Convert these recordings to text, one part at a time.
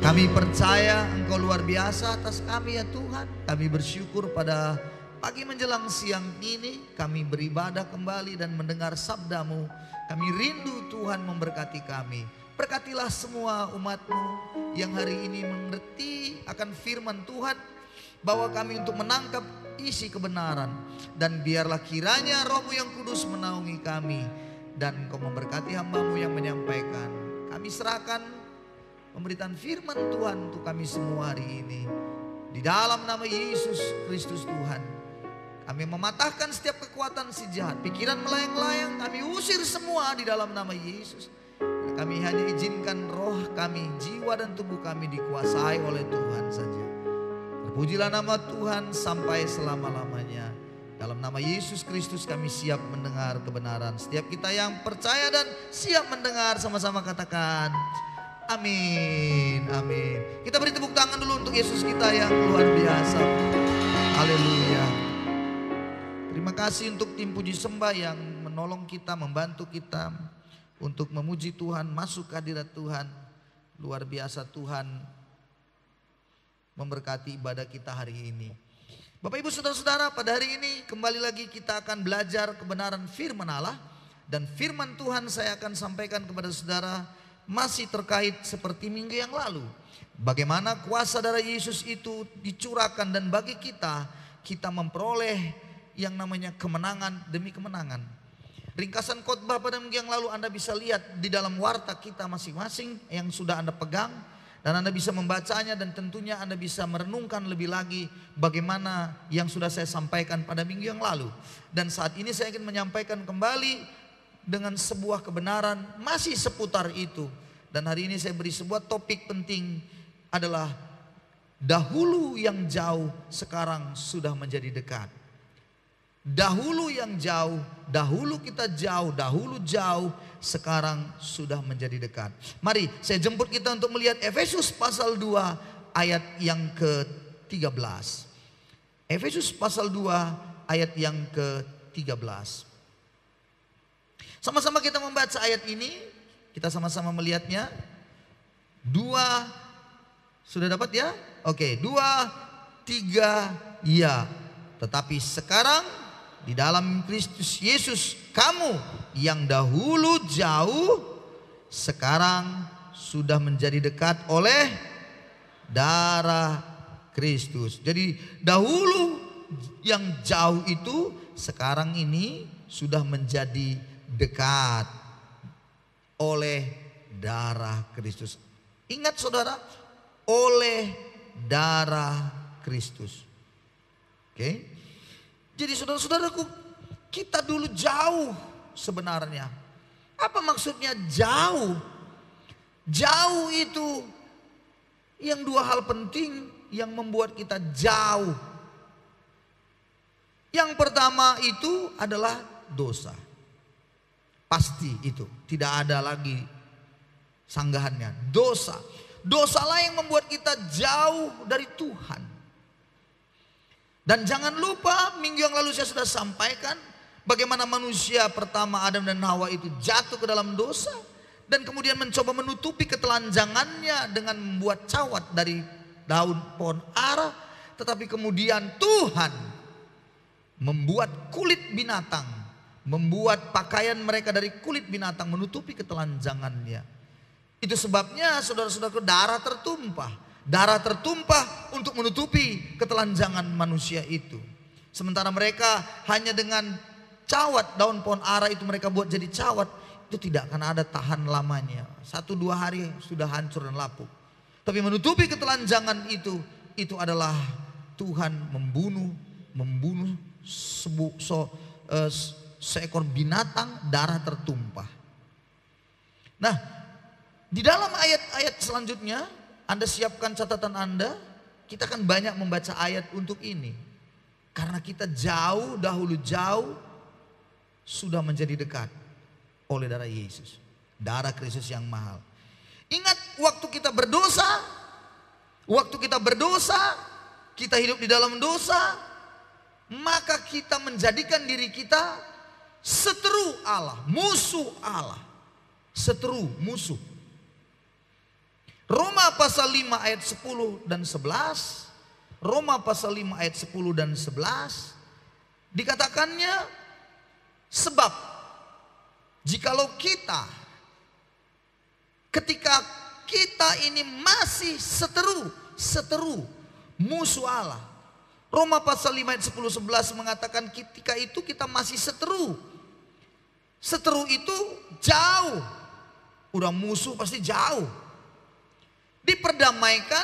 Kami percaya Engkau luar biasa atas kami ya Tuhan. Kami bersyukur pada pagi menjelang siang ini kami beribadah kembali dan mendengar sabda-Mu. Kami rindu Tuhan memberkati kami. Berkatilah semua umat-Mu yang hari ini mengerti akan firman Tuhan. Bawa kami untuk menangkap isi kebenaran. Dan biarlah kiranya Roh-Mu yang kudus menaungi kami. Dan Engkau memberkati hamba-Mu yang menyampaikan. Kami serahkan pemberitaan firman Tuhan untuk kami semua hari ini. Di dalam nama Yesus Kristus Tuhan. Kami mematahkan setiap kekuatan si jahat. Pikiran melayang-layang kami usir semua di dalam nama Yesus. Kami hanya izinkan roh kami, jiwa dan tubuh kami dikuasai oleh Tuhan saja. Terpujilah nama Tuhan sampai selama-lamanya. Dalam nama Yesus Kristus kami siap mendengar kebenaran. Setiap kita yang percaya dan siap mendengar sama-sama katakan amin, amin. Kita beri tepuk tangan dulu untuk Yesus kita yang luar biasa. Haleluya. Terima kasih untuk tim puji sembah yang menolong kita, membantu kita untuk memuji Tuhan, masuk ke hadirat Tuhan. Luar biasa Tuhan memberkati ibadah kita hari ini. Bapak Ibu Saudara-saudara, pada hari ini kembali lagi kita akan belajar kebenaran firman Allah. Dan firman Tuhan saya akan sampaikan kepada saudara masih terkait seperti minggu yang lalu. Bagaimana kuasa darah Yesus itu dicurahkan dan bagi kita memperoleh yang namanya kemenangan demi kemenangan. Ringkasan khotbah pada minggu yang lalu Anda bisa lihat di dalam warta kita masing-masing yang sudah Anda pegang. Dan Anda bisa membacanya dan tentunya Anda bisa merenungkan lebih lagi bagaimana yang sudah saya sampaikan pada minggu yang lalu. Dan saat ini saya ingin menyampaikan kembali dengan sebuah kebenaran masih seputar itu. Dan hari ini saya beri sebuah topik penting adalah dahulu yang jauh sekarang sudah menjadi dekat. Dahulu yang jauh, dahulu kita jauh, dahulu jauh, sekarang sudah menjadi dekat. Mari saya jemput kita untuk melihat Efesus pasal 2 ayat yang ke-13. Efesus pasal 2 ayat yang ke-13. Sama-sama kita membaca ayat ini, kita sama-sama melihatnya. 2, sudah dapat ya? Oke, 2, 3, ya. Tetapi sekarang di dalam Kristus Yesus kamu yang dahulu jauh sekarang sudah menjadi dekat oleh darah Kristus. Jadi dahulu yang jauh itu sekarang ini sudah menjadi dekat oleh darah Kristus. Ingat saudara, oleh darah Kristus. Oke. Jadi saudara-saudaraku, kita dulu jauh sebenarnya. Apa maksudnya jauh? Jauh itu yang dua hal penting yang membuat kita jauh. Yang pertama itu adalah dosa. Pasti itu, tidak ada lagi sanggahannya. Dosa. Dosalah yang membuat kita jauh dari Tuhan. Dan jangan lupa minggu yang lalu saya sudah sampaikan bagaimana manusia pertama Adam dan Hawa itu jatuh ke dalam dosa. Dan kemudian mencoba menutupi ketelanjangannya dengan membuat cawat dari daun pohon ara. Tetapi kemudian Tuhan membuat kulit binatang, membuat pakaian mereka dari kulit binatang menutupi ketelanjangannya. Itu sebabnya saudara-saudaraku darah tertumpah. Darah tertumpah untuk menutupi ketelanjangan manusia itu. Sementara mereka hanya dengan cawat daun pohon ara itu mereka buat jadi cawat. Itu tidak akan ada tahan lamanya. 1-2 hari sudah hancur dan lapuk. Tapi menutupi ketelanjangan itu adalah Tuhan membunuh seekor binatang, darah tertumpah. Nah, di dalam ayat-ayat selanjutnya Anda siapkan catatan Anda, kita akan banyak membaca ayat untuk ini. Karena kita dahulu jauh, sudah menjadi dekat oleh darah Yesus. Darah Kristus yang mahal. Ingat waktu kita berdosa, kita hidup di dalam dosa, maka kita menjadikan diri kita seteru Allah, musuh Allah. Seteru, musuh. Roma pasal 5 ayat 10 dan 11. Roma pasal 5 ayat 10 dan 11. Dikatakannya, sebab jikalau kita, ketika kita ini masih seteru musuh Allah. Roma pasal 5 ayat 10 11 mengatakan ketika itu kita masih seteru. Seteru itu jauh. Udah musuh pasti jauh. Diperdamaikan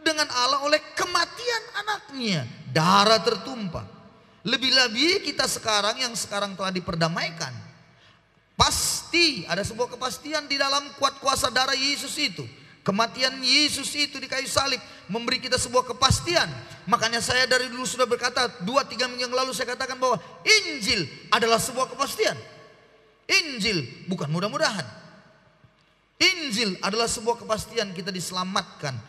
dengan Allah oleh kematian anaknya. Darah tertumpah. Lebih-lebih kita sekarang yang sekarang telah diperdamaikan. Pasti ada sebuah kepastian di dalam kuat kuasa darah Yesus itu. Kematian Yesus itu di kayu salib memberi kita sebuah kepastian. Makanya saya dari dulu sudah berkata, 2-3 minggu yang lalu saya katakan bahwa Injil adalah sebuah kepastian. Injil bukan mudah-mudahan. Injil adalah sebuah kepastian, kita diselamatkan.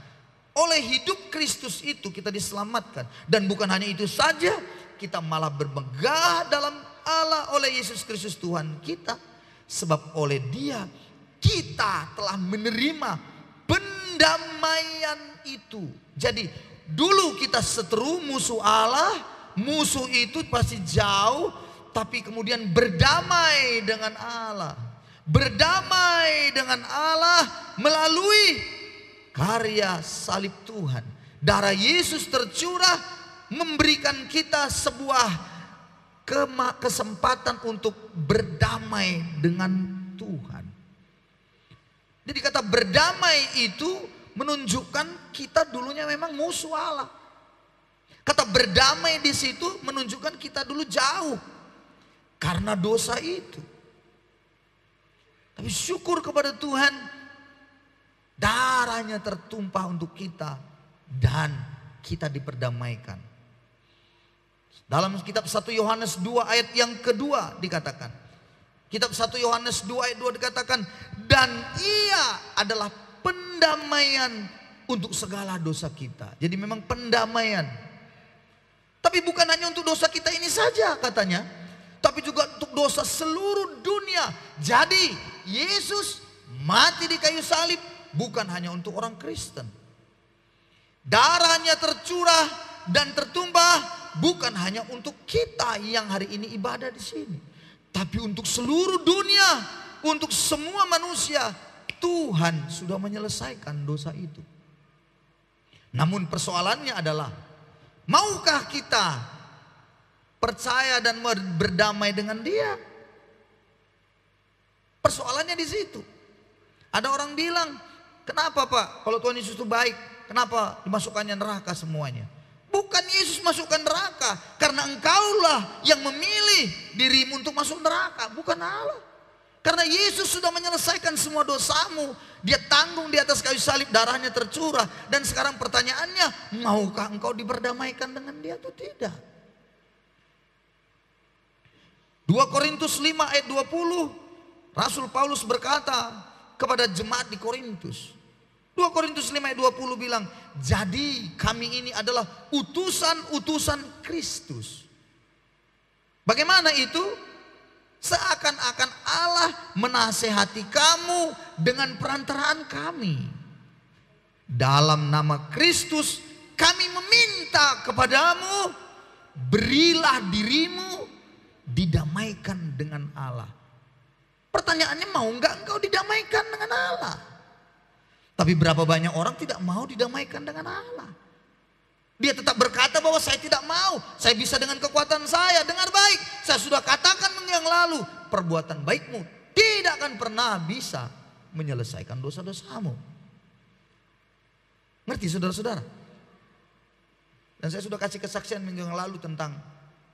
Oleh hidup Kristus itu kita diselamatkan. Dan bukan hanya itu saja, kita malah bermegah dalam Allah oleh Yesus Kristus Tuhan kita. Sebab oleh Dia kita telah menerima pendamaian itu. Jadi dulu kita seteru musuh Allah. Musuh itu pasti jauh, tapi kemudian berdamai dengan Allah. Berdamai dengan Allah melalui karya salib Tuhan. Darah Yesus tercurah memberikan kita sebuah kesempatan untuk berdamai dengan Tuhan. Jadi kata berdamai itu menunjukkan kita dulunya memang musuh Allah. Kata berdamai di situ menunjukkan kita dulu jauh karena dosa itu. Tapi syukur kepada Tuhan, darahnya tertumpah untuk kita dan kita diperdamaikan. Dalam kitab 1 Yohanes 2 ayat yang kedua dikatakan. Kitab 1 Yohanes 2 ayat 2 dikatakan, dan Ia adalah pendamaian untuk segala dosa kita. Jadi memang pendamaian. Tapi bukan hanya untuk dosa kita ini saja katanya, tapi juga untuk dosa seluruh dunia. Jadi Yesus mati di kayu salib bukan hanya untuk orang Kristen. Darahnya tercurah dan tertumpah bukan hanya untuk kita yang hari ini ibadah di sini, tapi untuk seluruh dunia, untuk semua manusia. Tuhan sudah menyelesaikan dosa itu. Namun persoalannya adalah, maukah kita percaya dan berdamai dengan Dia? Persoalannya di situ. Ada orang bilang, kenapa Pak kalau Tuhan Yesus itu baik, kenapa dimasukkannya neraka semuanya? Bukan Yesus masukkan neraka, karena engkaulah yang memilih dirimu untuk masuk neraka, bukan Allah. Karena Yesus sudah menyelesaikan semua dosamu. Dia tanggung di atas kayu salib, darahnya tercurah. Dan sekarang pertanyaannya, maukah engkau diperdamaikan dengan Dia atau tidak? 2 Korintus 5 ayat 20, Rasul Paulus berkata kepada jemaat di Korintus. 2 Korintus 5 ayat 20 bilang, jadi kami ini adalah utusan-utusan Kristus. Bagaimana itu? Seakan-akan Allah menasehati kamu dengan perantaraan kami. Dalam nama Kristus kami meminta kepadamu, berilah dirimu didamaikan dengan Allah. Pertanyaannya, mau enggak engkau didamaikan dengan Allah? Tapi berapa banyak orang tidak mau didamaikan dengan Allah. Dia tetap berkata bahwa saya tidak mau, saya bisa dengan kekuatan saya. Dengar baik, saya sudah katakan minggu yang lalu, perbuatan baikmu tidak akan pernah bisa menyelesaikan dosa-dosamu. Ngerti saudara-saudara? Dan saya sudah kasih kesaksian minggu yang lalu tentang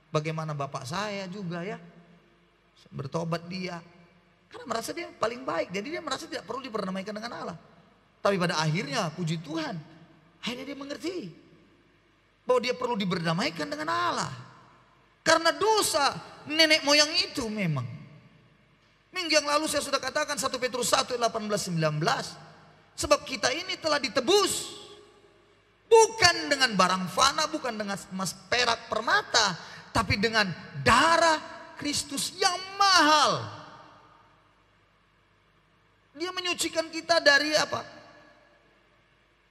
bagaimana bapak saya juga ya bertobat dia. Karena merasa dia paling baik, jadi dia merasa tidak perlu diperdamaikan dengan Allah. Tapi pada akhirnya, puji Tuhan, akhirnya dia mengerti bahwa dia perlu diperdamaikan dengan Allah. Karena dosa nenek moyang itu memang. Minggu yang lalu saya sudah katakan 1 Petrus 1 18-19. Sebab kita ini telah ditebus bukan dengan barang fana, bukan dengan emas perak permata, tapi dengan darah Kristus yang mahal. Dia menyucikan kita dari apa?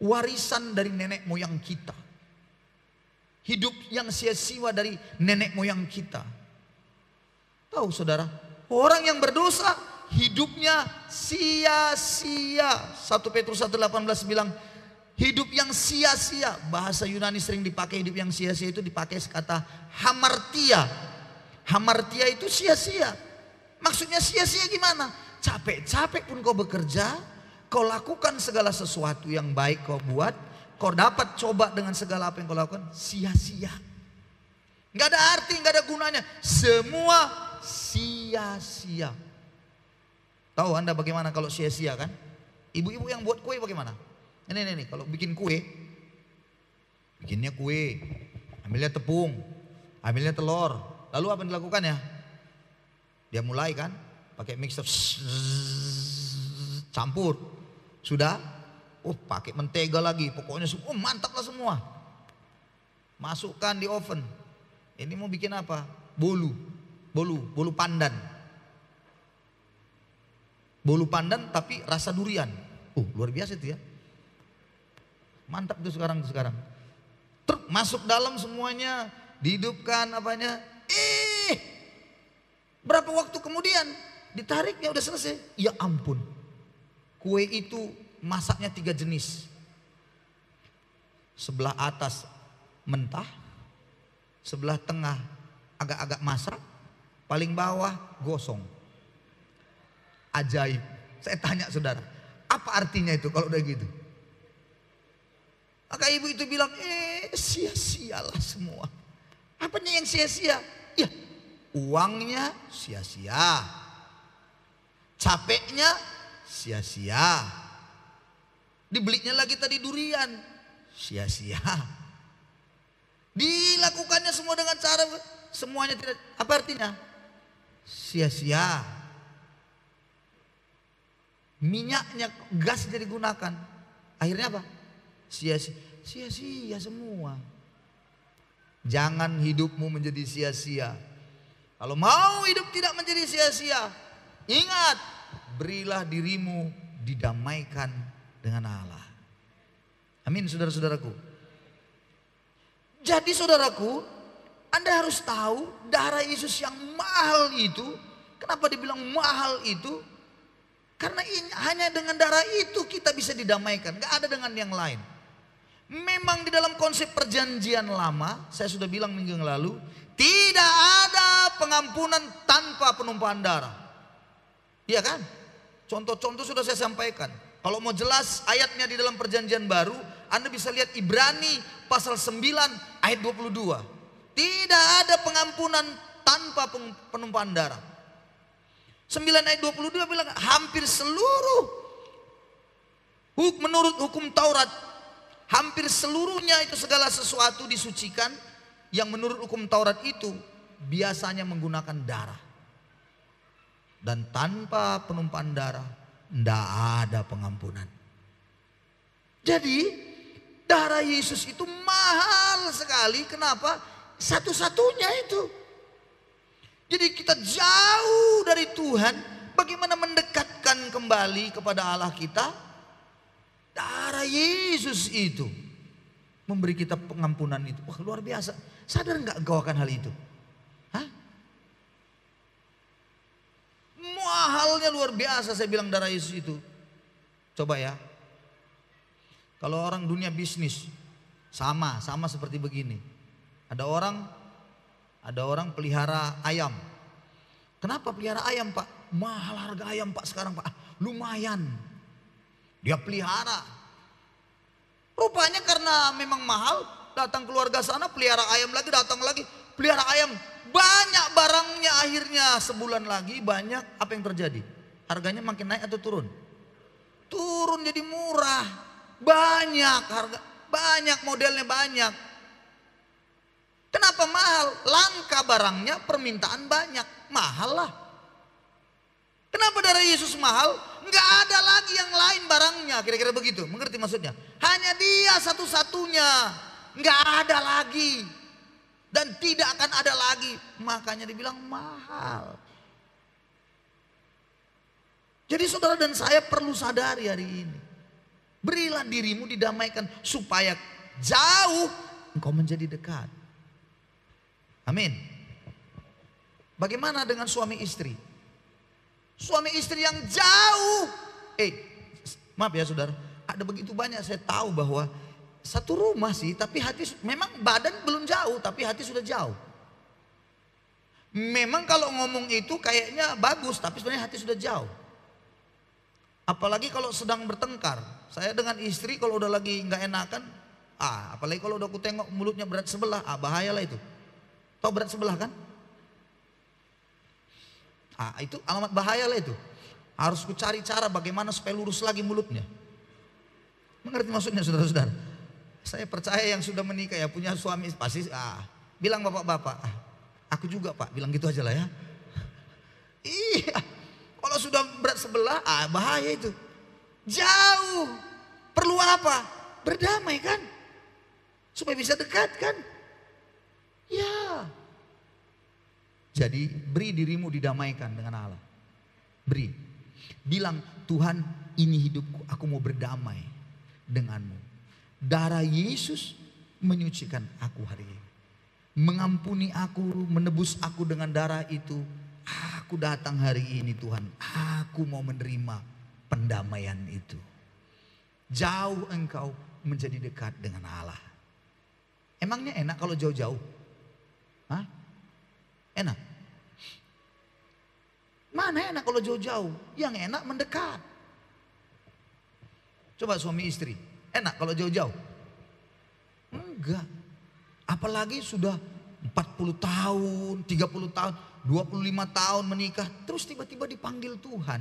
warisan dari nenek moyang kita. Hidup yang sia-sia dari nenek moyang kita. Tahu saudara, orang yang berdosa hidupnya sia-sia. 1 Petrus 1:18 bilang hidup yang sia-sia. Bahasa Yunani sering dipakai hidup yang sia-sia itu dipakai kata hamartia. Hamartia itu sia-sia. Maksudnya sia-sia gimana? Capek-capek pun kau bekerja, kau lakukan segala sesuatu yang baik kau buat, kau dapat coba dengan segala apa yang kau lakukan, sia-sia. Gak ada arti, gak ada gunanya. Semua sia-sia. Tahu Anda bagaimana kalau sia-sia kan? Ibu-ibu yang buat kue bagaimana? Ini kalau bikin kue, bikinnya kue, ambilnya tepung, ambilnya telur. Lalu apa yang dilakukan ya? Dia mulai kan, pakai mixer, campur. Sudah, pakai mentega lagi. Pokoknya mantap lah semua. Masukkan di oven. Ini mau bikin apa? Bolu pandan. Bolu pandan tapi rasa durian. Luar biasa itu ya. Mantap tuh sekarang. Truk masuk dalam semuanya, dihidupkan apanya. Berapa waktu kemudian ditariknya udah selesai. Ya ampun. Kue itu masaknya 3 jenis. Sebelah atas mentah, sebelah tengah agak-agak masak, paling bawah gosong. Ajaib. Saya tanya saudara, apa artinya itu kalau udah gitu? Maka ibu itu bilang, sia-sialah semua. Apanya yang sia-sia? Ya, uangnya sia-sia. Capeknya sia-sia. Dibelinya lagi tadi durian, sia-sia. Dilakukannya semua dengan cara semuanya tidak, apa artinya? Sia-sia. Minyaknya, gasnya digunakan. Akhirnya apa? Sia-sia semua. Jangan hidupmu menjadi sia-sia. Kalau mau hidup tidak menjadi sia-sia, ingat, berilah dirimu didamaikan dengan Allah. Amin saudara-saudaraku. Jadi saudaraku, Anda harus tahu darah Yesus yang mahal itu. Kenapa dibilang mahal itu? Karena hanya dengan darah itu kita bisa didamaikan. Gak ada dengan yang lain. Memang di dalam konsep perjanjian lama, saya sudah bilang minggu yang lalu, tidak ada pengampunan tanpa penumpahan darah. Iya kan? Contoh-contoh sudah saya sampaikan. Kalau mau jelas ayatnya di dalam perjanjian baru, Anda bisa lihat Ibrani pasal 9 ayat 22. Tidak ada pengampunan tanpa penumpahan darah. 9 ayat 22 bilang hampir seluruh menurut hukum Taurat, hampir seluruhnya itu segala sesuatu disucikan yang menurut hukum Taurat itu biasanya menggunakan darah. Dan tanpa penumpahan darah tidak ada pengampunan. Jadi darah Yesus itu mahal sekali. Kenapa? Satu-satunya itu. Jadi kita jauh dari Tuhan. Bagaimana mendekatkan kembali kepada Allah kita? Darah Yesus itu memberi kita pengampunan itu. Wah, luar biasa. Sadar nggak engkau akan hal itu? Hah? Mahalnya luar biasa saya bilang darah Yesus itu. Coba ya. Kalau orang dunia bisnis sama seperti begini. Ada orang pelihara ayam. Kenapa pelihara ayam, Pak? Mahal harga ayam, Pak, sekarang, Pak. Lumayan. Dia pelihara. Rupanya karena memang mahal, datang keluarga sana pelihara ayam lagi, datang lagi pelihara ayam. Banyak barangnya, akhirnya sebulan lagi banyak. Apa yang terjadi? Harganya makin naik atau turun? Turun, jadi murah. Banyak harga, banyak modelnya banyak. Kenapa mahal? Langka barangnya, permintaan banyak. Mahal lah. Kenapa darah Yesus mahal? Enggak ada lagi yang lain barangnya. Kira-kira begitu. Mengerti maksudnya? Hanya dia satu-satunya. Enggak ada lagi. Dan tidak akan ada lagi. Makanya dibilang mahal. Jadi saudara dan saya perlu sadari hari ini. Berilah dirimu didamaikan supaya jauh engkau menjadi dekat. Amin. Bagaimana dengan suami istri? Suami istri yang jauh. Maaf ya saudara, ada begitu banyak saya tahu bahwa satu rumah sih, tapi hati memang badan belum jauh, tapi hati sudah jauh. Memang kalau ngomong itu kayaknya bagus, tapi sebenarnya hati sudah jauh. Apalagi kalau sedang bertengkar. Saya dengan istri kalau udah lagi nggak enakan, apalagi kalau udah aku tengok mulutnya berat sebelah, bahayalah itu. Tahu berat sebelah kan? Itu alamat bahayalah itu. Harus ku cari cara bagaimana supaya lurus lagi mulutnya. Mengerti maksudnya saudara-saudara? Saya percaya yang sudah menikah ya punya suami pasti bilang bapak-bapak, aku juga pak, bilang gitu aja lah ya. Iya, kalau sudah berat sebelah, bahaya itu. Jauh, perlu apa? Berdamai kan? Supaya bisa dekat kan? Ya. Jadi beri dirimu didamaikan dengan Allah. Beri. Bilang, Tuhan ini hidupku, aku mau berdamai denganmu. Darah Yesus menyucikan aku hari ini. Mengampuni aku, menebus aku dengan darah itu. Aku datang hari ini Tuhan, aku mau menerima pendamaian itu. Jauh engkau menjadi dekat dengan Allah. Emangnya enak kalau jauh-jauh? Enak? Mana enak kalau jauh-jauh? Yang enak mendekat. Coba suami istri, enak kalau jauh-jauh? Enggak. Apalagi sudah 40 tahun, 30 tahun, 25 tahun menikah, terus tiba-tiba dipanggil Tuhan.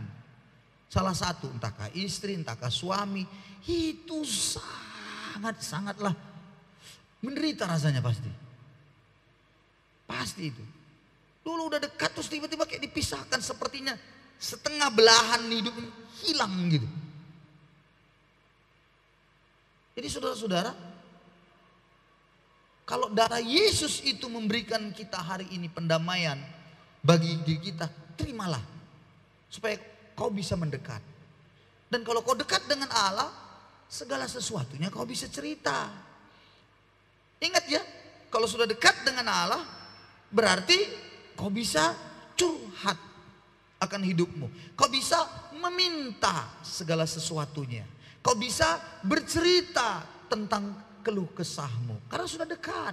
Salah satu, entahkah istri, entahkah suami, itu sangatlah menderita rasanya pasti. Pasti itu. Dulu udah dekat terus tiba-tiba kayak dipisahkan, sepertinya setengah belahan hidup hilang gitu. Jadi saudara-saudara, kalau darah Yesus itu memberikan kita hari ini pendamaian bagi diri kita, terimalah. Supaya kau bisa mendekat. Dan kalau kau dekat dengan Allah, segala sesuatunya kau bisa cerita. Ingat ya, kalau sudah dekat dengan Allah, berarti kau bisa curhat akan hidupmu. Kau bisa meminta segala sesuatunya. Kau bisa bercerita tentang keluh kesahmu karena sudah dekat.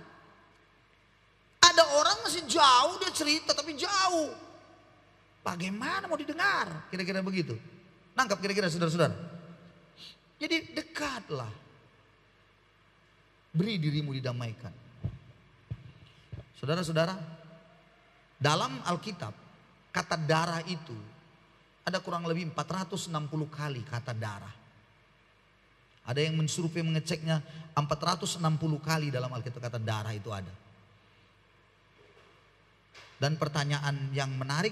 Ada orang masih jauh, dia cerita tapi jauh. Bagaimana mau didengar? Kira-kira begitu. Nangkap kira-kira saudara-saudara. Jadi dekatlah. Beri dirimu didamaikan. Saudara-saudara, dalam Alkitab kata darah itu ada kurang lebih 460 kali kata darah. Ada yang mensurvei mengeceknya 460 kali dalam Alkitab kata darah itu ada. Dan pertanyaan yang menarik,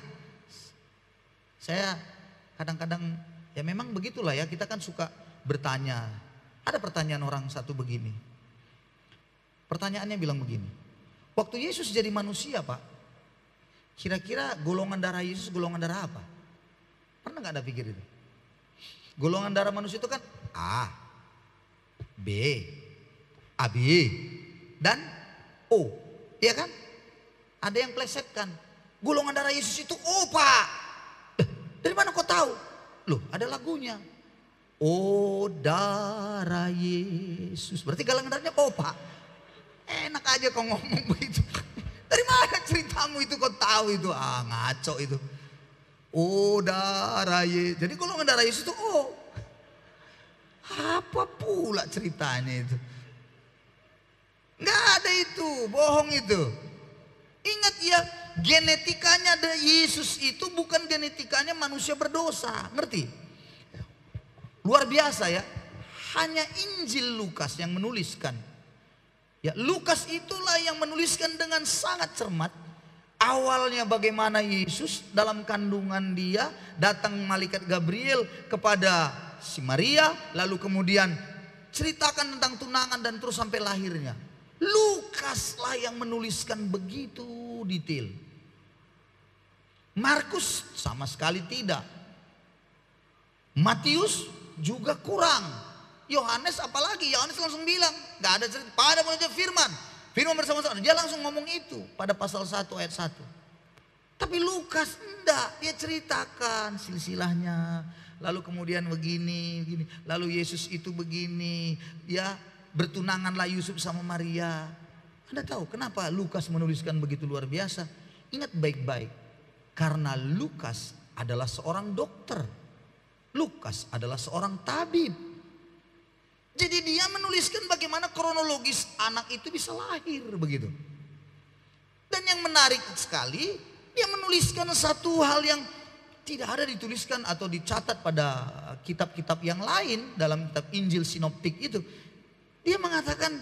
saya kadang-kadang ya memang begitulah ya, kita kan suka bertanya. Ada pertanyaan orang satu begini. Pertanyaannya bilang begini. Waktu Yesus jadi manusia Pak, kira-kira golongan darah Yesus golongan darah apa? Pernah gak ada pikir itu? Golongan darah manusia itu kan A, B, AB, dan O. Iya kan? Ada yang plesetkan. Golongan darah Yesus itu O Pak. Dari mana kau tahu? Loh ada lagunya. O darah Yesus. Berarti golongan darahnya O Pak. Enak aja kau ngomong begitu. Dari mana ceritamu itu kau tahu itu? Ngaco itu. O darah Yesus. Jadi golongan darah Yesus itu O. Apa pula ceritanya itu? Nggak ada itu, bohong itu. Ingat ya, genetikanya Yesus itu bukan genetikanya manusia berdosa, ngerti? Luar biasa ya. Hanya Injil Lukas yang menuliskan. Ya, Lukas itulah yang menuliskan dengan sangat cermat. Awalnya bagaimana Yesus dalam kandungan dia datang malaikat Gabriel kepada si Maria, lalu kemudian ceritakan tentang tunangan dan terus sampai lahirnya. Lukas lah yang menuliskan begitu detail. Markus sama sekali tidak. Matius juga kurang. Yohanes apalagi, Yohanes langsung bilang, nggak ada cerita. Pada mulanya firman, firman bersama-sama. Dia langsung ngomong itu pada pasal 1 ayat 1. Tapi Lukas enggak, dia ceritakan silsilahnya. Lalu kemudian begini, begini. Lalu Yesus itu begini, ya bertunanganlah Yusuf sama Maria. Anda tahu kenapa Lukas menuliskan begitu luar biasa? Ingat baik-baik, karena Lukas adalah seorang dokter. Lukas adalah seorang tabib. Jadi dia menuliskan bagaimana kronologis anak itu bisa lahir begitu. Dan yang menarik sekali, dia menuliskan satu hal yang tidak ada dituliskan atau dicatat pada kitab-kitab yang lain dalam kitab Injil sinoptik itu. Dia mengatakan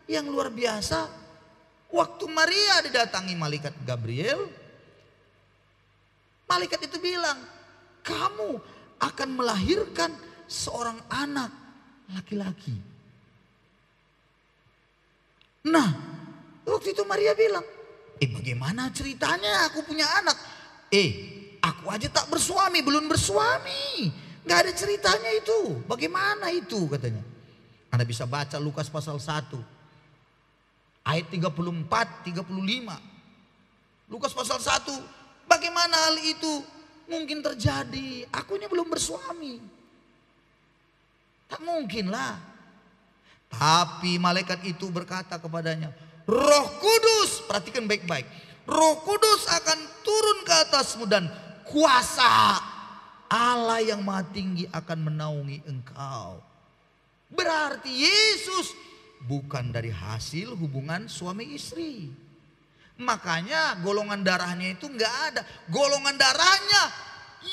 yang luar biasa, waktu Maria didatangi malaikat Gabriel, malaikat itu bilang, kamu akan melahirkan seorang anak laki-laki. Nah, waktu itu Maria bilang, bagaimana ceritanya aku punya anak? Aku aja tak bersuami, belum bersuami. Gak ada ceritanya itu. Bagaimana itu katanya. Anda bisa baca Lukas pasal 1. Ayat 34, 35. Lukas pasal 1. Bagaimana hal itu mungkin terjadi? Aku ini belum bersuami. Tak mungkin lah. Tapi malaikat itu berkata kepadanya, Roh Kudus, perhatikan baik-baik. Roh Kudus akan turun ke atasmu dan kuasa Allah yang Maha Tinggi akan menaungi engkau. Berarti Yesus bukan dari hasil hubungan suami istri. Makanya golongan darahnya itu enggak ada. Golongan darahnya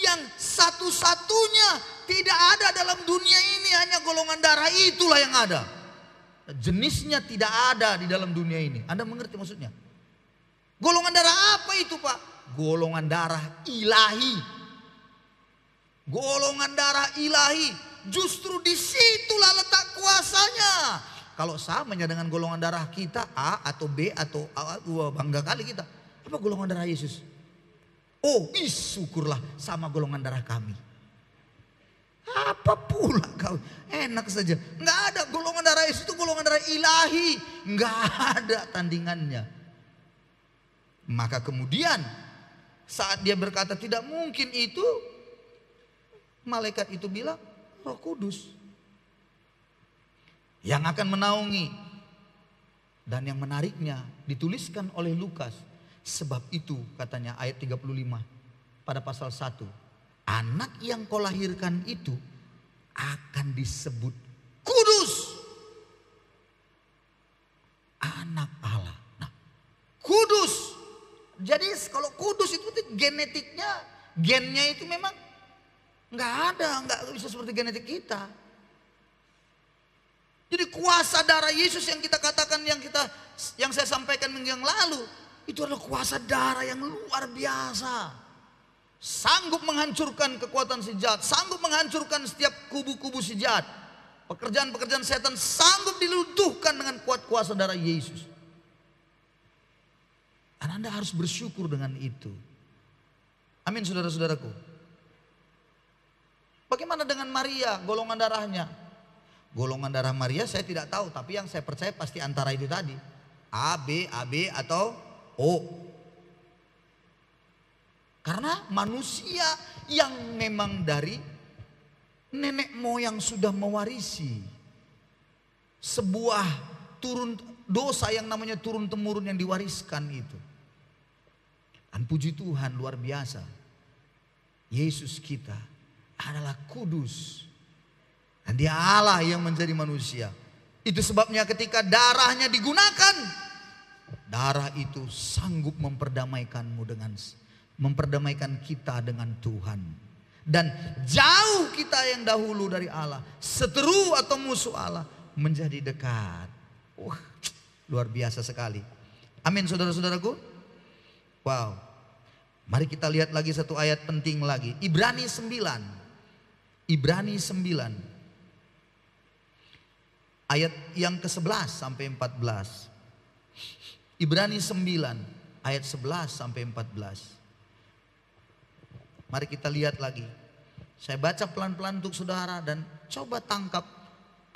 yang satu-satunya tidak ada dalam dunia ini, hanya golongan darah itulah yang ada. Jenisnya tidak ada di dalam dunia ini. Anda mengerti maksudnya? Golongan darah apa itu Pak? Golongan darah ilahi. Golongan darah ilahi. Justru disitulah letak kuasanya. Kalau samanya dengan golongan darah kita A atau B atau A, bangga kali kita. Apa golongan darah Yesus? Syukurlah sama golongan darah kami. Apa pula kau? Enak saja. Nggak ada, golongan darah Yesus itu golongan darah ilahi. Nggak ada tandingannya. Maka kemudian saat dia berkata tidak mungkin itu, malaikat itu bilang Roh Kudus yang akan menaungi. Dan yang menariknya dituliskan oleh Lukas. Sebab itu katanya ayat 35 pada pasal 1. Anak yang kau lahirkan itu akan disebut kudus. Anak Allah. Nah, kudus. Jadi kalau kudus itu genetiknya, gennya itu memang nggak ada, nggak bisa seperti genetik kita. Jadi kuasa darah Yesus yang kita katakan, yang saya sampaikan minggu yang lalu, itu adalah kuasa darah yang luar biasa. Sanggup menghancurkan kekuatan si jahat, sanggup menghancurkan setiap kubu-kubu si jahat. Pekerjaan-pekerjaan setan sanggup diluntuhkan dengan kuat kuasa darah Yesus. Dan Anda harus bersyukur dengan itu. Amin saudara-saudaraku. Bagaimana dengan Maria, golongan darahnya? Golongan darah Maria saya tidak tahu, tapi yang saya percaya pasti antara itu tadi. AB atau O. Karena manusia yang memang dari nenek moyang sudah mewarisi sebuah dosa yang namanya turun temurun yang diwariskan itu. Dan puji Tuhan luar biasa, Yesus kita adalah kudus. Dan dia Allah yang menjadi manusia. Itu sebabnya ketika darahnya digunakan, darah itu sanggup memperdamaikan kita dengan Tuhan. Dan jauh kita yang dahulu dari Allah, seteru atau musuh Allah, menjadi dekat. Luar biasa sekali. Amin saudara-saudaraku. Wow. Mari kita lihat lagi satu ayat penting lagi. Ibrani 9. Ayat yang ke-11 sampai 14. Ibrani 9 ayat 11 sampai 14. Mari kita lihat lagi. Saya baca pelan-pelan untuk saudara dan coba tangkap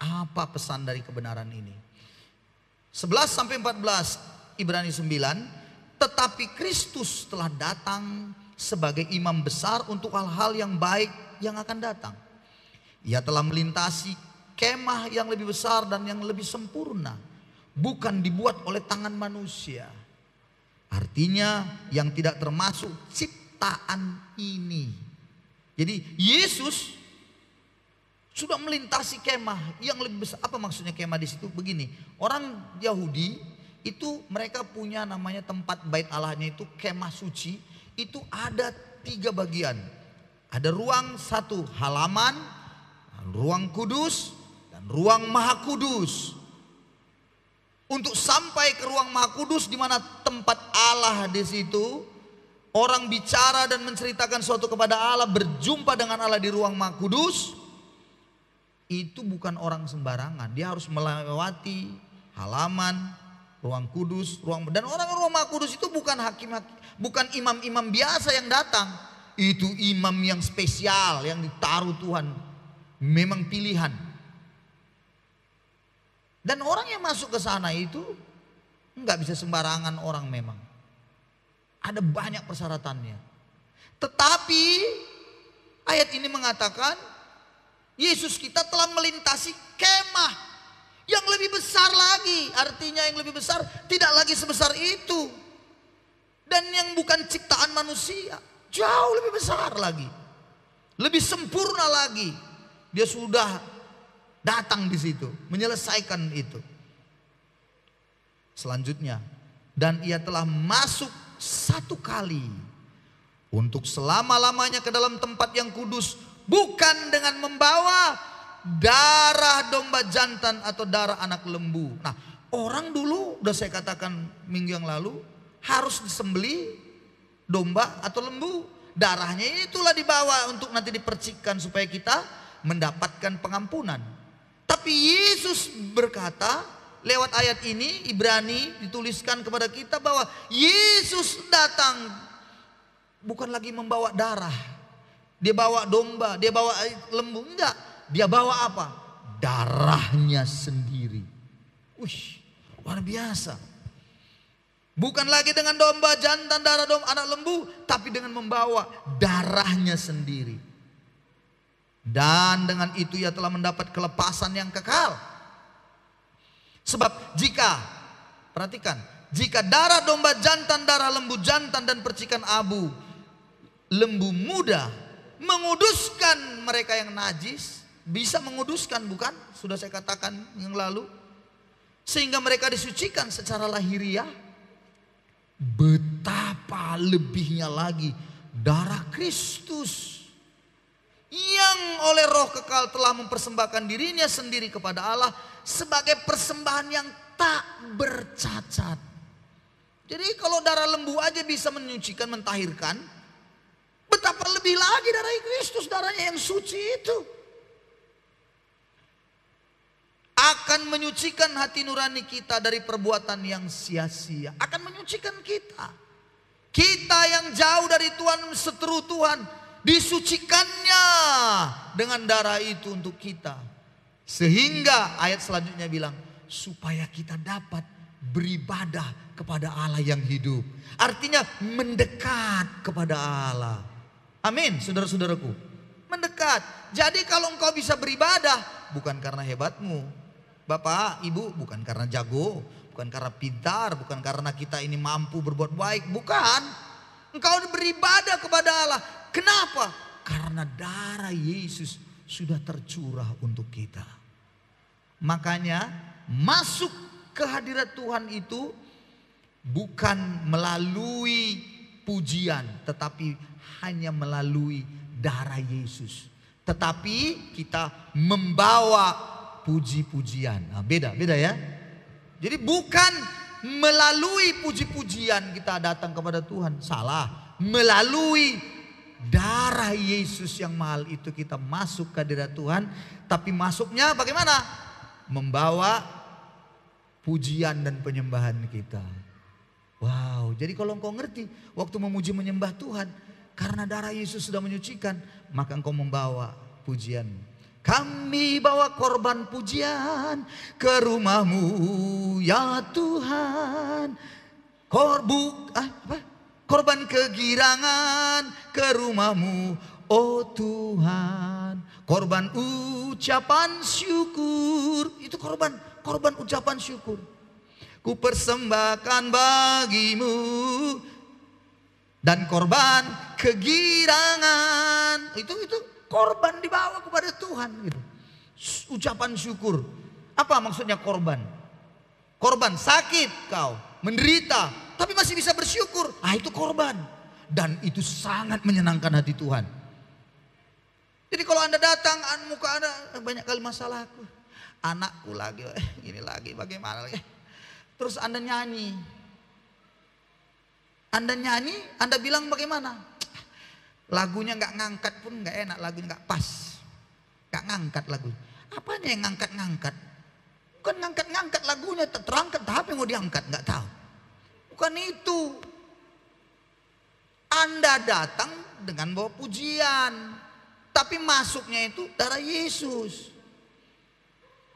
Apa pesan dari kebenaran ini? 11 sampai 14 Ibrani 9, tetapi Kristus telah datang sebagai imam besar untuk hal-hal yang baik yang akan datang. Ia telah melintasi kemah yang lebih besar dan yang lebih sempurna, bukan dibuat oleh tangan manusia. Artinya yang tidak termasuk ciptaan ini. Jadi Yesus sudah melintasi kemah yang lebih besar. Apa maksudnya kemah di situ? Begini, orang Yahudi itu mereka punya namanya tempat bait Allahnya itu kemah suci. Itu ada 3 bagian. Ada ruang 1 halaman, ruang kudus, dan ruang maha kudus. Untuk sampai ke ruang maha kudus di mana tempat Allah di situ, orang bicara dan menceritakan sesuatu kepada Allah, berjumpa dengan Allah di ruang maha kudus, itu bukan orang sembarangan. Dia harus melewati halaman, ruang kudus, dan orang ruang maha kudus itu bukan bukan imam-imam biasa yang datang. Itu imam yang spesial, yang ditaruh Tuhan, memang pilihan. Dan orang yang masuk ke sana itu nggak bisa sembarangan orang memang. Ada banyak persyaratannya. Tetapi ayat ini mengatakan Yesus kita telah melintasi kemah yang lebih besar lagi. Artinya yang lebih besar tidak lagi sebesar itu. Dan yang bukan ciptaan manusia, jauh lebih besar lagi. Lebih sempurna lagi. Dia sudah datang di situ, menyelesaikan itu. Selanjutnya, dan ia telah masuk 1 kali untuk selama-lamanya ke dalam tempat yang kudus, bukan dengan membawa darah domba jantan atau darah anak lembu. Nah, orang dulu udah saya katakan minggu yang lalu harus disembelih domba atau lembu. Darahnya itulah dibawa untuk nanti dipercikkan supaya kita mendapatkan pengampunan. Tapi Yesus berkata lewat ayat ini, Ibrani dituliskan kepada kita bahwa Yesus datang bukan lagi membawa darah. Dia bawa domba, dia bawa lembu, enggak. Dia bawa apa? Darahnya sendiri. Luar biasa. Bukan lagi dengan domba jantan, darah domba anak lembu, tapi dengan membawa darahnya sendiri. Dan dengan itu ia telah mendapat kelepasan yang kekal. Sebab perhatikan, jika darah domba jantan, darah lembu jantan dan percikan abu lembu muda menguduskan mereka yang najis, bisa menguduskan bukan? Sudah saya katakan yang lalu. Sehingga mereka disucikan secara lahiriah. Betapa lebihnya lagi darah Kristus yang oleh Roh kekal telah mempersembahkan dirinya sendiri kepada Allah sebagai persembahan yang tak bercacat. Jadi kalau darah lembu aja bisa menyucikan, mentahirkan, betapa lebih lagi darah Kristus, darahnya yang suci itu akan menyucikan hati nurani kita dari perbuatan yang sia-sia. Akan menyucikan kita. Kita yang jauh dari Tuhan, seteru Tuhan, disucikannya dengan darah itu untuk kita. Sehingga ayat selanjutnya bilang, supaya kita dapat beribadah kepada Allah yang hidup. Artinya mendekat kepada Allah. Amin, saudara-saudaraku. Mendekat. Jadi kalau engkau bisa beribadah, bukan karena hebatmu, Bapak, Ibu, bukan karena jago, bukan karena pintar, bukan karena kita ini mampu berbuat baik, bukan. Engkau beribadah kepada Allah. Kenapa? Karena darah Yesus sudah tercurah untuk kita. Makanya masuk ke hadirat Tuhan itu bukan melalui pujian, tetapi hanya melalui darah Yesus. Tetapi kita membawa puji-pujian. Nah, beda ya. Jadi bukan melalui puji-pujian kita datang kepada Tuhan. Salah. Melalui darah Yesus yang mahal itu kita masuk ke hadirat Tuhan. Tapi masuknya bagaimana? Membawa pujian dan penyembahan kita. Wow, jadi kalau engkau ngerti waktu memuji menyembah Tuhan, karena darah Yesus sudah menyucikan, maka engkau membawa pujian Kami bawa korban pujian ke rumah-Mu ya Tuhan. Korban kegirangan ke rumah-Mu oh Tuhan. Korban ucapan syukur. Itu korban ucapan syukur. Ku persembahkan bagi-Mu. Dan korban kegirangan. Itu korban dibawa kepada Tuhan gitu. Ucapan syukur. Apa maksudnya korban? Korban sakit kau, menderita, tapi masih bisa bersyukur. Itu korban. Dan itu sangat menyenangkan hati Tuhan. Jadi kalau Anda datang, muka Anda banyak kali masalahku. Anakku lagi, ini lagi, bagaimana lagi. Terus Anda nyanyi. Anda bilang bagaimana? Lagunya nggak ngangkat pun nggak enak, lagunya nggak pas, nggak ngangkat lagu. Apanya yang ngangkat? Bukan ngangkat lagunya, terangkat, tapi mau diangkat nggak tahu. Bukan itu. Anda datang dengan bawa pujian, tapi masuknya itu darah Yesus.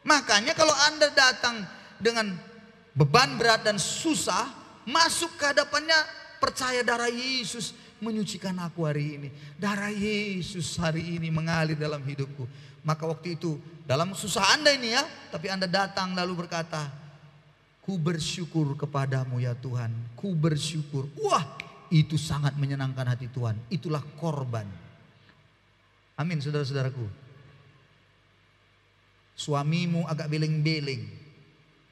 Makanya kalau Anda datang dengan beban berat dan susah, masuk ke hadapannya, percaya darah Yesus menyucikan aku hari ini. Darah Yesus hari ini mengalir dalam hidupku. Maka waktu itu dalam susah Anda ini ya, tapi Anda datang lalu berkata, ku bersyukur kepadamu ya Tuhan. Ku bersyukur. Wah, itu sangat menyenangkan hati Tuhan. Itulah korban. Amin saudara-saudaraku. Suamimu agak beling-beling,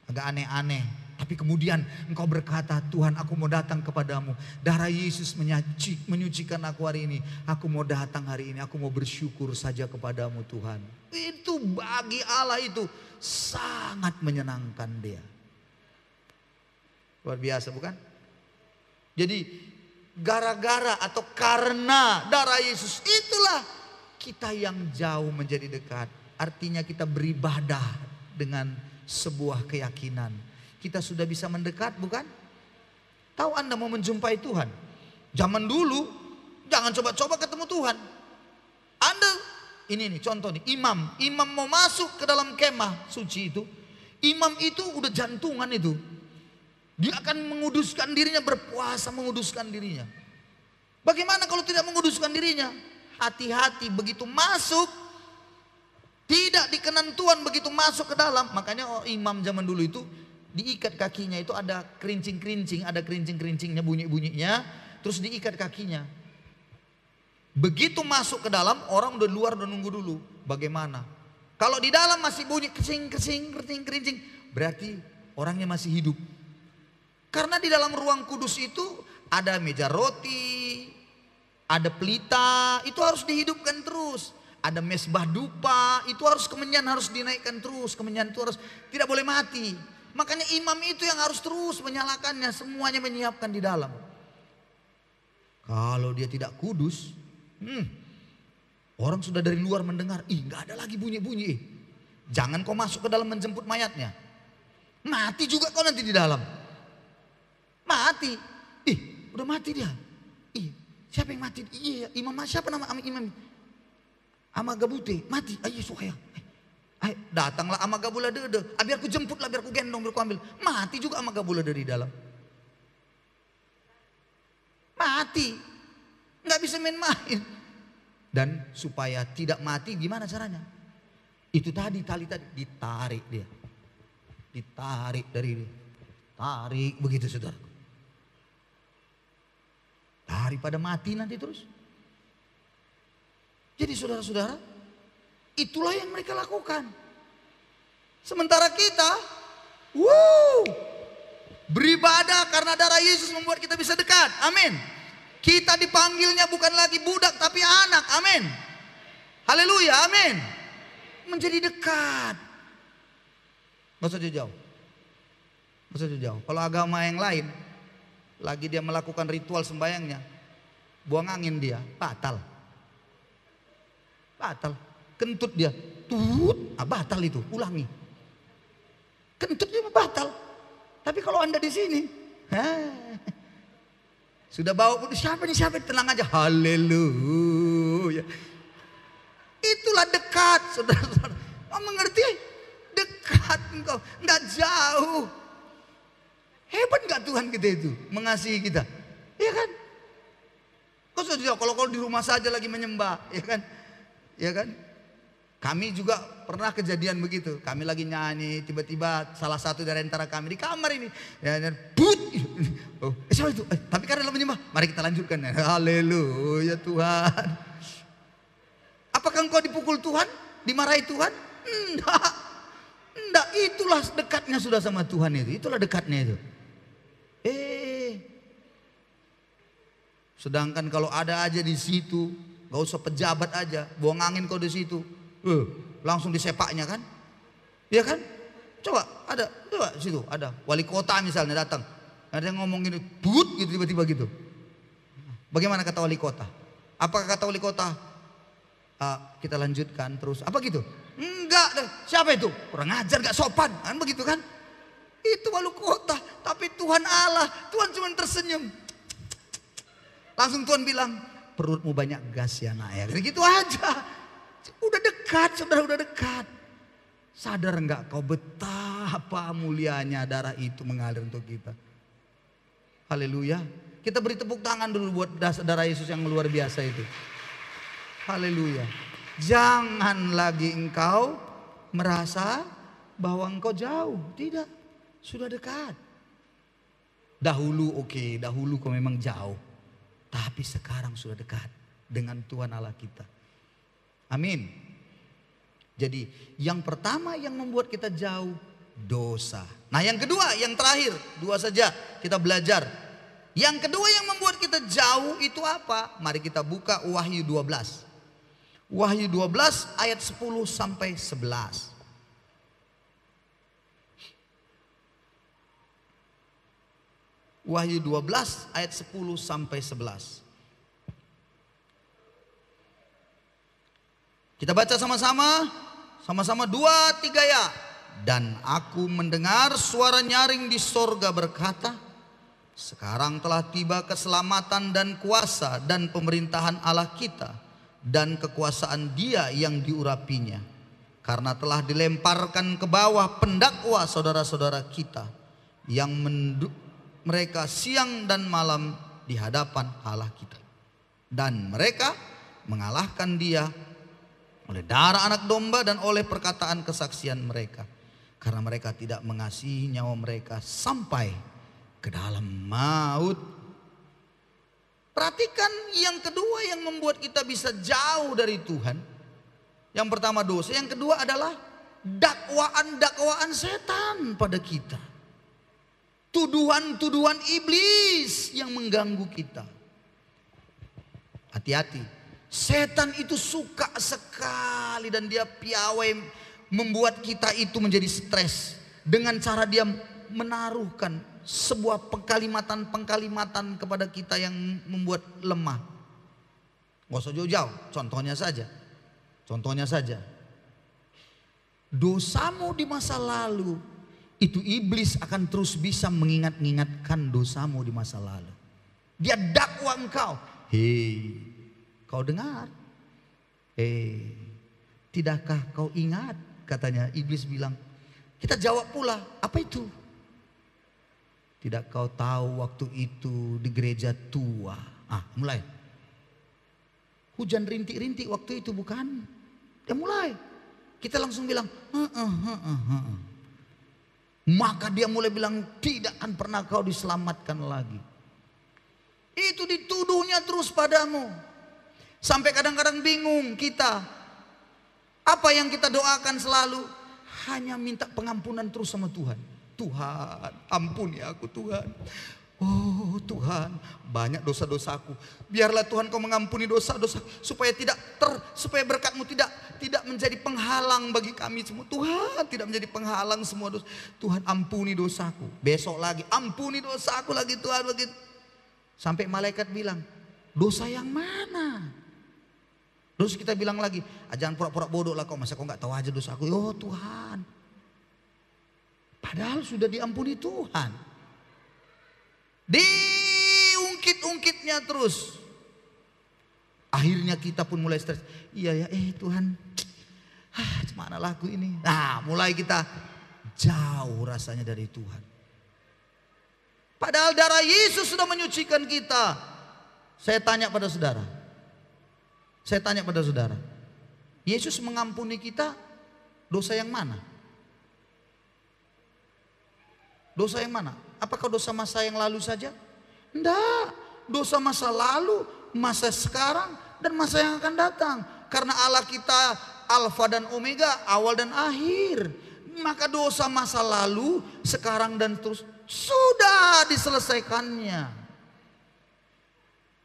agak aneh-aneh, tapi kemudian engkau berkata, Tuhan aku mau datang kepadamu. Darah Yesus menyucikan aku hari ini. Aku mau datang hari ini. Aku mau bersyukur saja kepadamu Tuhan. Itu bagi Allah itu sangat menyenangkan dia. Luar biasa bukan? Jadi gara-gara atau karena darah Yesus itulah kita yang jauh menjadi dekat. Artinya kita beribadah dengan sebuah keyakinan. Kita sudah bisa mendekat bukan? Tahu Anda mau menjumpai Tuhan? Zaman dulu jangan coba-coba ketemu Tuhan. Anda ini nih contoh nih, imam mau masuk ke dalam kemah suci itu. Imam itu udah jantungan itu. Dia akan menguduskan dirinya, berpuasa menguduskan dirinya. Bagaimana kalau tidak menguduskan dirinya? Hati-hati begitu masuk, tidak dikenan Tuhan begitu masuk ke dalam. Makanya imam zaman dulu itu diikat kakinya, itu ada kerincing-kerincing, ada kerincing-kerincingnya, bunyi-bunyinya, terus diikat kakinya. Begitu masuk ke dalam, orang udah luar udah nunggu dulu. Bagaimana? Kalau di dalam masih bunyi kerincing, berarti orangnya masih hidup. Karena di dalam ruang kudus itu ada meja roti, ada pelita, itu harus dihidupkan terus. Ada mesbah dupa, itu harus kemenyan harus dinaikkan terus, kemenyan itu harus tidak boleh mati. Makanya imam itu yang harus terus menyalakannya, semuanya menyiapkan di dalam. Kalau dia tidak kudus, orang sudah dari luar mendengar, nggak ada lagi bunyi-bunyi. Jangan kau masuk ke dalam menjemput mayatnya. Mati juga kau nanti di dalam. Mati. Udah mati dia. Siapa yang mati? Iya, imam siapa nama imam? Amagabute, mati. Ayo suaya. Datanglah Amagabula dede. Biar ku jemput lah, biar ku gendong, biar ku ambil. Mati juga Amagabula dari dalam. Mati. Nggak bisa main-main. Dan supaya tidak mati gimana caranya? Itu tali tadi ditarik dia. Ditarik dari dia. Tarik begitu saudara. Daripada mati nanti terus. Jadi saudara-saudara, itulah yang mereka lakukan. Sementara kita, beribadah karena darah Yesus membuat kita bisa dekat. Amin. Kita dipanggilnya bukan lagi budak tapi anak. Amin. Haleluya. Amin. Menjadi dekat. Gak usah jauh. Gak usah jauh. Kalau agama yang lain, lagi dia melakukan ritual sembayangnya, buang angin dia, batal. Batal. Kentut dia, batal itu, ulangi. Kentut dia batal. Tapi kalau Anda di sini, sudah bawa siapa nih, tenang aja, haleluya. Itu itulah dekat, saudara-saudara. Kau mengerti? Dekat engkau, nggak jauh. Hebat nggak Tuhan kita itu mengasihi kita, ya kan? Kau sudah kalau di rumah saja lagi menyembah, ya kan? Ya kan? Kami juga pernah kejadian begitu. Kami lagi nyanyi, tiba-tiba salah satu dari antara kami di kamar ini, ya, but, siapa itu? Tapi karena dalam menyembah, mari kita lanjutkan. Haleluya Tuhan. Apakah engkau dipukul Tuhan? Dimarahi Tuhan? Enggak. Enggak, itulah dekatnya sudah sama Tuhan itu. Itulah dekatnya itu. Sedangkan kalau ada aja di situ, gak usah pejabat aja, buang angin kau di situ, langsung disepaknya kan? Iya kan? Coba di situ ada wali kota misalnya datang, ada yang ngomong gini, but gitu tiba-tiba gitu. Bagaimana kata wali kota? Apakah kata wali kota? Kita lanjutkan terus, apa gitu? Enggak deh, siapa itu? Kurang ajar, gak sopan, kan begitu kan? Itu wali kota, tapi Tuhan Allah, Tuhan cuma tersenyum. Langsung Tuhan bilang, perutmu banyak gas ya nak ya. Gitu aja. Udah dekat, saudara, udah dekat. Sadar enggak kau betapa mulianya darah itu mengalir untuk kita. Haleluya. Kita beri tepuk tangan dulu buat darah Yesus yang luar biasa itu. Haleluya. Jangan lagi engkau merasa bahwa engkau jauh. Tidak, sudah dekat. Dahulu dahulu kau memang jauh. Tapi sekarang sudah dekat dengan Tuhan Allah kita. Amin. Jadi yang pertama yang membuat kita jauh, dosa. Nah yang kedua, yang terakhir, dua saja kita belajar. Yang kedua yang membuat kita jauh itu apa? Mari kita buka Wahyu 12. Wahyu 12 ayat 10 sampai 11. Wahyu 12 ayat 10 sampai 11. Kita baca sama-sama. Sama-sama 2, 3 ya. Dan aku mendengar suara nyaring di sorga berkata, sekarang telah tiba keselamatan dan kuasa dan pemerintahan Allah kita dan kekuasaan Dia yang diurapinya. Karena telah dilemparkan ke bawah pendakwa saudara-saudara kita yang mereka siang dan malam di hadapan Allah kita. Dan mereka mengalahkan Dia oleh darah anak domba dan oleh perkataan kesaksian mereka. Karena mereka tidak mengasihi nyawa mereka sampai ke dalam maut. Perhatikan yang kedua yang membuat kita bisa jauh dari Tuhan. Yang pertama dosa, yang kedua adalah dakwaan-dakwaan setan pada kita. Tuduhan-tuduhan iblis yang mengganggu kita. Hati-hati. Setan itu suka sekali dan dia piawai membuat kita itu menjadi stres. Dengan cara dia menaruhkan sebuah pengkalimatan kepada kita yang membuat lemah. Gak usah jauh-jauh, contohnya saja. Dosamu di masa lalu, itu iblis akan terus bisa mengingat-ingatkan dosamu di masa lalu. Dia dakwa engkau. Hei, kau dengar? Tidakkah kau ingat? Katanya iblis bilang. Kita jawab pula, apa itu? Tidak kau tahu waktu itu di gereja tua. Mulai. Hujan rintik-rintik waktu itu bukan? Dia mulai. Kita langsung bilang, Maka dia mulai bilang, tidak akan pernah kau diselamatkan lagi. Itu dituduhnya terus padamu. Sampai kadang-kadang bingung kita. Apa yang kita doakan selalu? Hanya minta pengampunan terus sama Tuhan. Tuhan, ampuni aku Tuhan. Oh Tuhan, banyak dosa-dosaku. Biarlah Tuhan kau mengampuni dosa-dosa supaya supaya berkat-Mu tidak menjadi penghalang bagi kami semua. Tuhan, tidak menjadi penghalang semua dosa. Tuhan, ampuni dosaku. Besok lagi, ampuni dosaku lagi Tuhan begitu. Sampai malaikat bilang, dosa yang mana? Terus kita bilang lagi, jangan pura-pura bodoh lah kau, masa kau nggak tahu aja dosaku. Oh Tuhan. Padahal sudah diampuni Tuhan. Diungkit-ungkitnya terus. Akhirnya kita pun mulai stres. Iya ya, Tuhan, Gimana laku ini? Nah, mulai kita jauh rasanya dari Tuhan. Padahal darah Yesus sudah menyucikan kita. Saya tanya pada saudara. Yesus mengampuni kita dosa yang mana? Dosa yang mana? Apakah dosa masa yang lalu saja? Enggak. Dosa masa lalu, masa sekarang, dan masa yang akan datang. Karena Allah kita Alfa dan Omega, awal dan akhir. Maka dosa masa lalu, sekarang dan terus sudah diselesaikannya.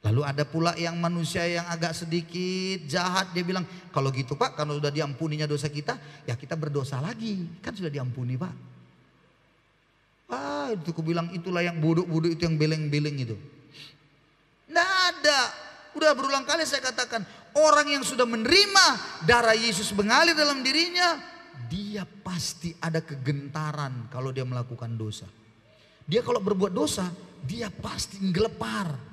Lalu ada pula yang manusia yang agak sedikit jahat. Dia bilang, kalau gitu Pak, kalau sudah diampuninya dosa kita, ya kita berdosa lagi. Kan sudah diampuni Pak. Itu aku bilang, itulah yang bodoh-bodoh itu, yang beleng-beleng itu. Nggak ada. Udah berulang kali saya katakan, orang yang sudah menerima darah Yesus mengalir dalam dirinya, dia pasti ada kegentaran kalau dia melakukan dosa. Dia kalau berbuat dosa, dia pasti ngelepar.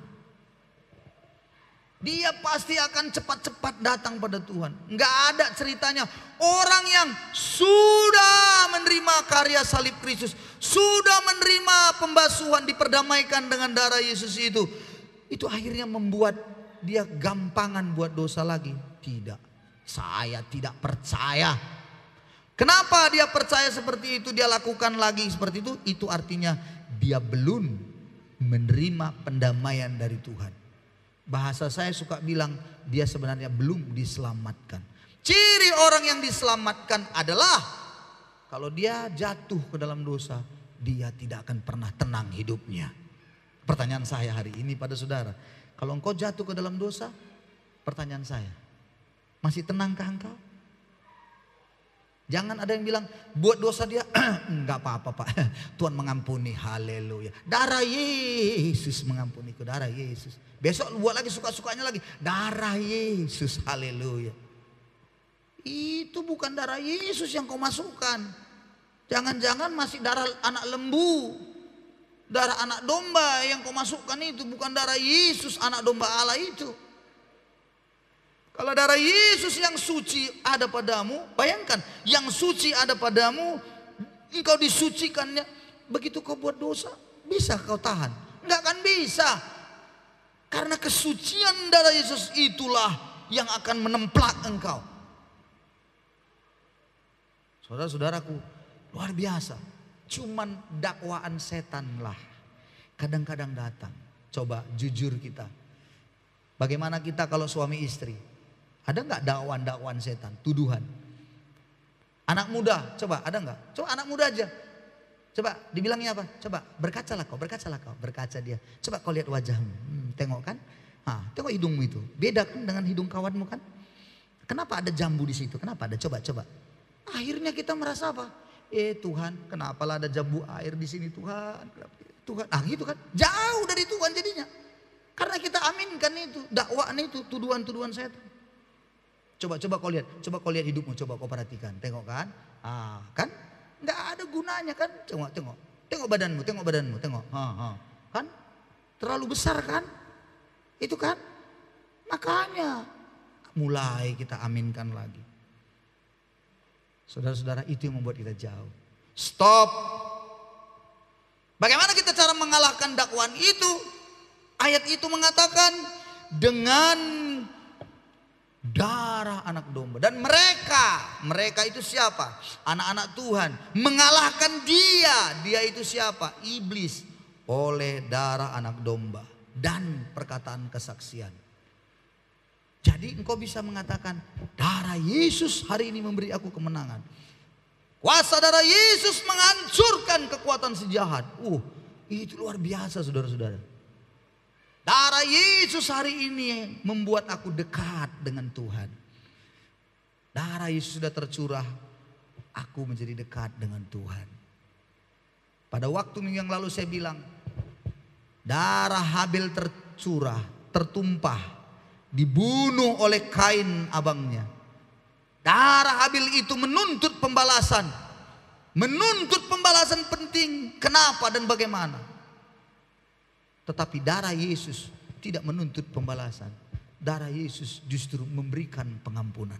Dia pasti akan cepat-cepat datang pada Tuhan. Nggak ada ceritanya orang yang sudah menerima karya salib Kristus, sudah menerima pembasuhan, diperdamaikan dengan darah Yesus itu akhirnya membuat dia gampangan buat dosa lagi. Tidak, saya tidak percaya. Kenapa dia percaya seperti itu, dia lakukan lagi seperti itu? Itu artinya dia belum menerima pendamaian dari Tuhan. Bahasa saya suka bilang, dia sebenarnya belum diselamatkan. Ciri orang yang diselamatkan adalah kalau dia jatuh ke dalam dosa, dia tidak akan pernah tenang hidupnya. Pertanyaan saya hari ini pada saudara, kalau engkau jatuh ke dalam dosa, pertanyaan saya, masih tenangkah engkau? Jangan ada yang bilang buat dosa dia enggak apa-apa Pak, Tuhan mengampuni, haleluya. Darah Yesus mengampuniku, darah Yesus. Besok buat lagi suka-sukanya lagi, darah Yesus, haleluya. Itu bukan darah Yesus yang kau masukkan. Jangan-jangan masih darah anak lembu, darah anak domba yang kau masukkan itu, bukan darah Yesus anak domba Allah itu. Kalau darah Yesus yang suci ada padamu, bayangkan yang suci ada padamu, engkau disucikannya. Begitu kau buat dosa, bisa kau tahan? Enggak akan bisa. Karena kesucian darah Yesus itulah yang akan menemplak engkau. Saudara-saudaraku, luar biasa. Cuman dakwaan setanlah kadang-kadang datang. Coba jujur kita. Bagaimana kita kalau suami istri? Ada nggak dakwaan setan, tuduhan? Anak muda, coba ada nggak? Coba anak muda aja. Coba dibilangnya apa? Coba berkacalah kau, berkaca dia. Coba kau lihat wajahmu, tengok kan? Tengok hidungmu itu, beda kan dengan hidung kawanmu kan? Kenapa ada jambu di situ? Kenapa ada? Coba. Akhirnya kita merasa apa? Tuhan, kenapalah ada jambu air di sini Tuhan? Tuhan, gitu kan? Jauh dari Tuhan jadinya. Karena kita aminkan itu, dakwaan itu, tuduhan-tuduhan setan. Coba kau lihat hidupmu, coba kau perhatikan, tengok kan? Kan? Nggak ada gunanya kan? Tengok badanmu, tengok. Kan? Terlalu besar kan? Itu kan? Makanya mulai kita aminkan lagi. Saudara-saudara, itu yang membuat kita jauh. Stop. Bagaimana kita cara mengalahkan dakwaan itu? Ayat itu mengatakan dengan darah anak domba. Dan mereka itu siapa? Anak-anak Tuhan. Mengalahkan dia itu siapa? Iblis. Oleh darah anak domba dan perkataan kesaksian. Jadi engkau bisa mengatakan, darah Yesus hari ini memberi aku kemenangan. Kuasa darah Yesus menghancurkan kekuatan sejahat. Itu luar biasa saudara-saudara. Darah Yesus hari ini membuat aku dekat dengan Tuhan. Darah Yesus sudah tercurah, aku menjadi dekat dengan Tuhan. Pada waktu minggu yang lalu saya bilang, darah Habil tertumpah, dibunuh oleh Kain abangnya. Darah Habil itu menuntut pembalasan penting, kenapa dan bagaimana. Tetapi darah Yesus tidak menuntut pembalasan. Darah Yesus justru memberikan pengampunan.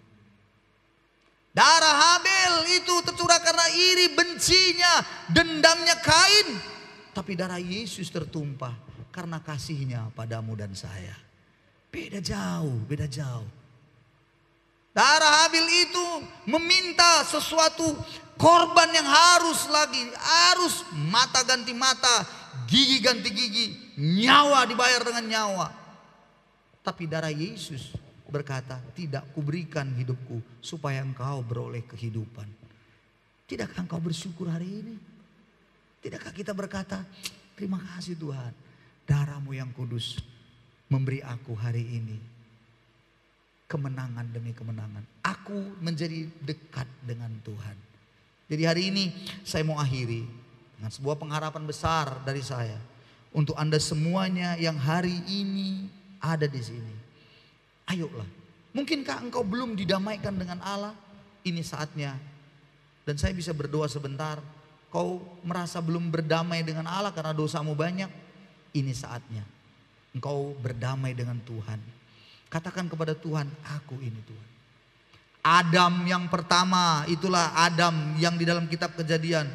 Darah Habel itu tercurah karena iri, bencinya, dendamnya Kain. Tapi darah Yesus tertumpah karena kasihnya padamu dan saya. Beda jauh, beda jauh. Darah Habel itu meminta sesuatu korban yang harus mata ganti mata, gigi ganti gigi, nyawa dibayar dengan nyawa. Tapi darah Yesus berkata, tidak, kuberikan hidupku supaya engkau beroleh kehidupan. Tidakkah engkau bersyukur hari ini? Tidakkah kita berkata, terima kasih Tuhan, darah-Mu yang kudus memberi aku hari ini kemenangan demi kemenangan. Aku menjadi dekat dengan Tuhan. Jadi hari ini saya mau akhiri dengan sebuah pengharapan besar dari saya untuk Anda semuanya yang hari ini ada di sini. Ayolah, mungkinkah engkau belum didamaikan dengan Allah? Ini saatnya. Dan saya bisa berdoa sebentar. Kau merasa belum berdamai dengan Allah karena dosamu banyak. Ini saatnya engkau berdamai dengan Tuhan. Katakan kepada Tuhan, aku ini Tuhan. Adam yang pertama, itulah Adam yang di dalam kitab Kejadian.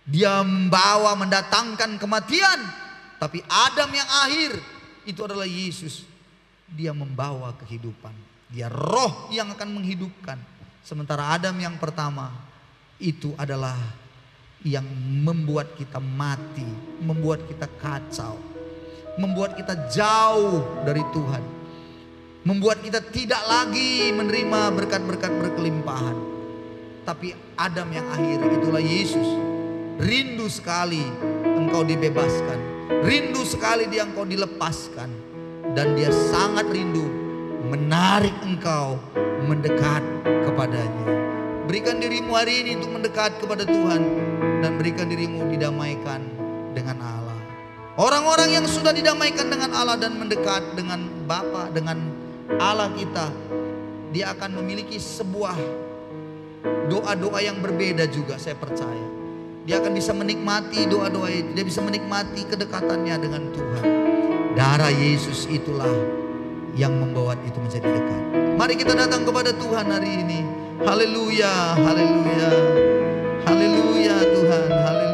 Dia mendatangkan kematian. Tapi Adam yang akhir, itu adalah Yesus. Dia membawa kehidupan. Dia roh yang akan menghidupkan. Sementara Adam yang pertama, itu adalah yang membuat kita mati, membuat kita kacau, membuat kita jauh dari Tuhan, membuat kita tidak lagi menerima berkat-berkat berkelimpahan. Tapi Adam yang akhir, itulah Yesus. Rindu sekali engkau dibebaskan, rindu sekali dia engkau dilepaskan, dan dia sangat rindu menarik engkau mendekat kepadanya. Berikan dirimu hari ini untuk mendekat kepada Tuhan, dan berikan dirimu didamaikan dengan Allah. Orang-orang yang sudah didamaikan dengan Allah dan mendekat dengan Bapa, dengan Allah kita, dia akan memiliki sebuah doa-doa yang berbeda juga, saya percaya. Dia akan bisa menikmati doa-doa itu, dia bisa menikmati kedekatannya dengan Tuhan. Darah Yesus itulah yang membawa itu menjadi dekat. Mari kita datang kepada Tuhan hari ini. Haleluya, haleluya, haleluya Tuhan, haleluya.